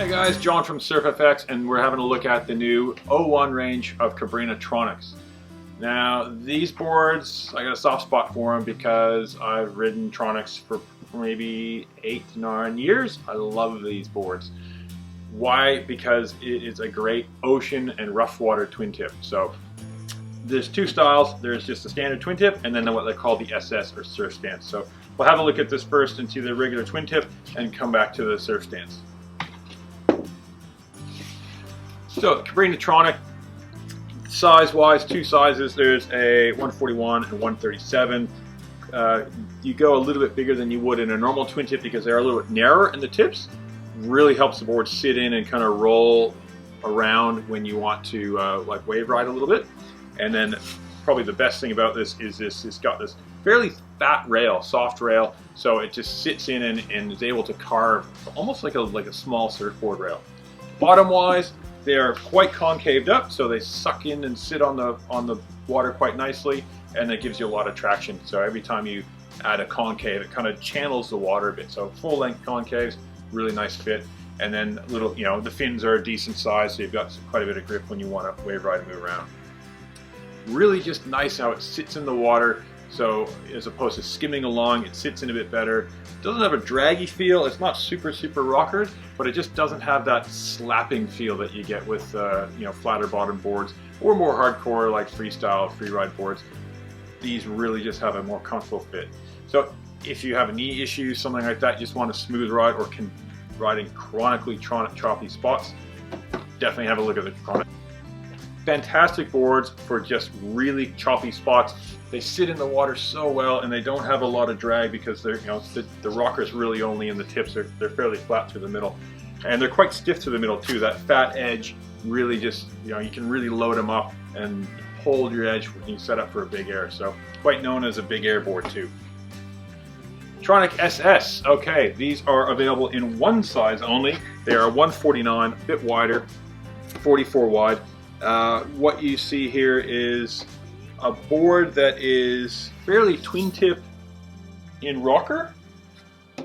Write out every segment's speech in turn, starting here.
Hey guys, John from SurfFX, and we're having a look at the new 01 range of Cabrinha Tronics. Now these boards, I got a soft spot for them because I've ridden Tronics for maybe 8 to 9 years. I love these boards. Why? Because it is a great ocean and rough water twin tip. So there's two styles. There's just the standard twin tip and then what they call the SS or surf stance. So we'll have a look at this first and see the regular twin tip and come back to the surf stance. So Cabrinha Tronic, size-wise, two sizes. There's a 141 and 137. You go a little bit bigger than you would in a normal twin tip because they're a little bit narrower in the tips. Really helps the board sit in and kind of roll around when you want to like wave ride a little bit. And then probably the best thing about this is it's got this fairly fat rail, soft rail, so it just sits in and is able to carve almost like a small surfboard rail. Bottom-wise, they are quite concaved up, so they suck in and sit on the water quite nicely, and it gives you a lot of traction. So every time you add a concave, it kind of channels the water a bit. So full-length concaves, really nice fit. And then little, the fins are a decent size, so you've got quite a bit of grip when you want to wave ride and move around. Really just nice how it sits in the water. So as opposed to skimming along, it sits in a bit better. It doesn't have a draggy feel. It's not super rockered, but it just doesn't have that slapping feel that you get with flatter bottom boards or more hardcore like freestyle, free ride boards. These really just have a more comfortable fit. So if you have knee issues, something like that, you just want a smooth ride or can ride in chronically choppy spots, definitely have a look at the Tronic. Fantastic boards for just really choppy spots. They sit in the water so well, and they don't have a lot of drag because they're, the rocker's really only in the tips. They're fairly flat through the middle, and they're quite stiff to the middle too. That fat edge really just, you can really load them up and hold your edge when you set up for a big air. So quite known as a big air board too. Tronic SS. Okay, these are available in one size only. They are 149, a bit wider, 44 wide. What you see here is a board that is fairly twin tip in rocker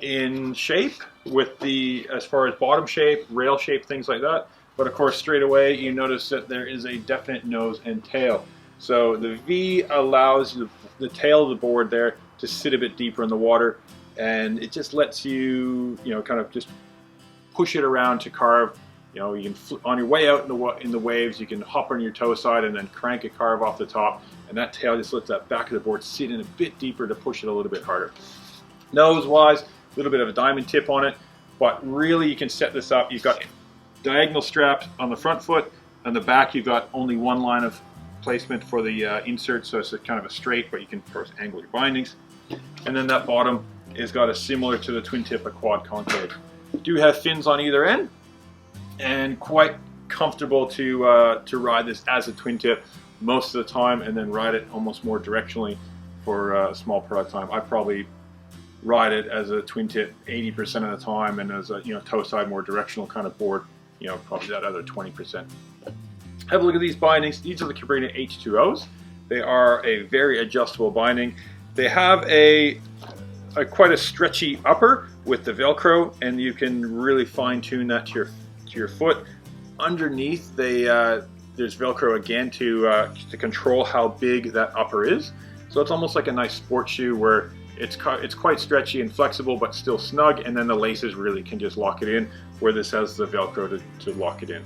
in shape, with the, as far as bottom shape, rail shape, things like that. But of course, straight away you notice that there is a definite nose and tail. So the V allows the tail of the board there to sit a bit deeper in the water, and it just lets you, kind of just push it around to carve. You can on your way out in the waves, you can hop on your toe side and then crank a carve off the top, and that tail just lets that back of the board sit in a bit deeper to push it a little bit harder. Nose-wise, a little bit of a diamond tip on it, but really you can set this up. You've got diagonal straps on the front foot, and the back you've got only one line of placement for the insert, so it's kind of a straight, but you can of course angle your bindings. And then that bottom is got a similar to the twin tip, a quad concave. Do have fins on either end, and quite comfortable to ride this as a twin tip most of the time, and then ride it almost more directionally for a small part of time. I probably ride it as a twin tip 80% of the time, and as a toe side more directional kind of board, probably that other 20%. Have a look at these bindings. These are the Cabrinha H2Os. They are a very adjustable binding. They have a quite a stretchy upper with the Velcro, and you can really fine tune that to your foot. Underneath, there's Velcro again to control how big that upper is. So it's almost like a nice sports shoe where it's quite stretchy and flexible but still snug, and then the laces really can just lock it in, where this has the Velcro to lock it in.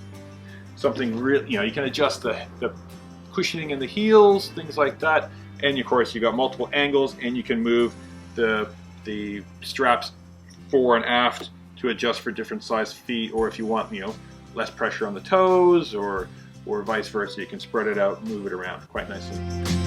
Something real, you can adjust the cushioning in the heels, things like that, and of course you've got multiple angles, and you can move the straps fore and aft to adjust for different size feet, or if you want, less pressure on the toes, or vice versa, you can spread it out and move it around quite nicely.